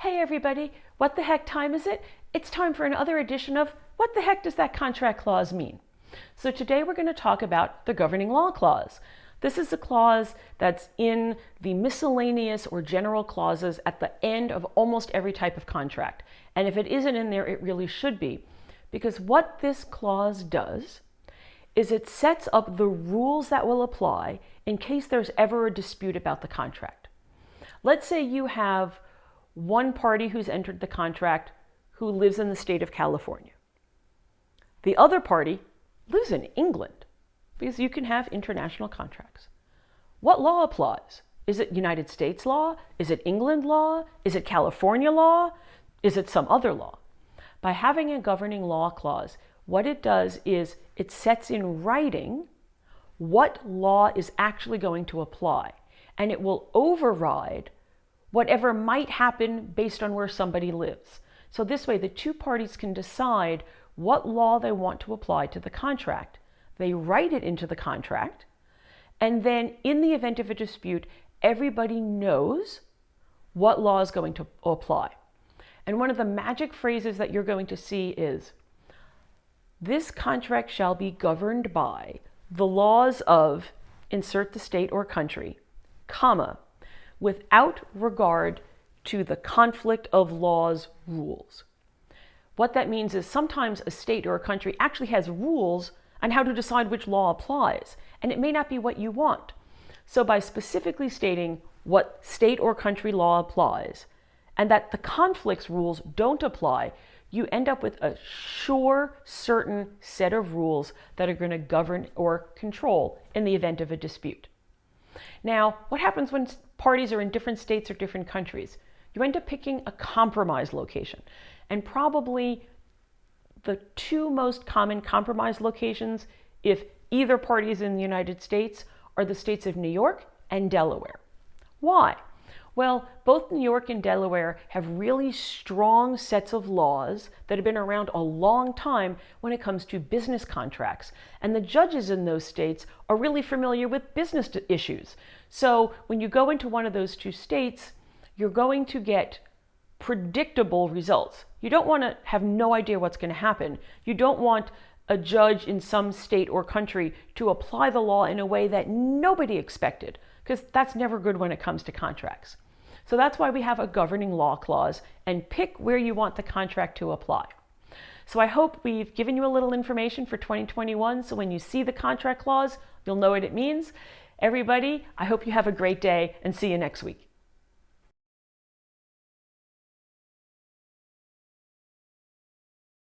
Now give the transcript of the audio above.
Hey everybody, what the heck time is it? It's time for another edition of What the Heck Does That Contract Clause Mean? So today we're going to talk about the Governing Law Clause. This is a clause that's in the miscellaneous or general clauses at the end of almost every type of contract. And if it isn't in there, it really should be. Because what this clause does is it sets up the rules that will apply in case there's ever a dispute about the contract. Let's say you have one party who's entered the contract who lives in the state of California. The other party lives in England, because you can have international contracts. What law applies? Is it United States law? Is it England law? Is it California law? Is it some other law? By having a governing law clause, what it does is it sets in writing what law is actually going to apply, and it will override whatever might happen based on where somebody lives. So this way, the two parties can decide what law they want to apply to the contract. They write it into the contract, and then in the event of a dispute, everybody knows what law is going to apply. And one of the magic phrases that you're going to see is, "This contract shall be governed by the laws of," insert the state or country, comma, "without regard to the conflict of laws rules." What that means is sometimes a state or a country actually has rules on how to decide which law applies, and it may not be what you want. So by specifically stating what state or country law applies, and that the conflicts rules don't apply, you end up with a sure, certain set of rules that are going to govern or control in the event of a dispute. Now, what happens when parties are in different states or different countries? You end up picking a compromise location. And probably the two most common compromise locations, if either party is in the United States, are the states of New York and Delaware. Why? Well, both New York and Delaware have really strong sets of laws that have been around a long time when it comes to business contracts. And the judges in those states are really familiar with business issues. So when you go into one of those two states, you're going to get predictable results. You don't want to have no idea what's going to happen. You don't want a judge in some state or country to apply the law in a way that nobody expected, because that's never good when it comes to contracts. So that's why we have a governing law clause, and pick where you want the contract to apply. So I hope we've given you a little information for 2021, so when you see the contract clause, you'll know what it means. Everybody, I hope you have a great day, and see you next week.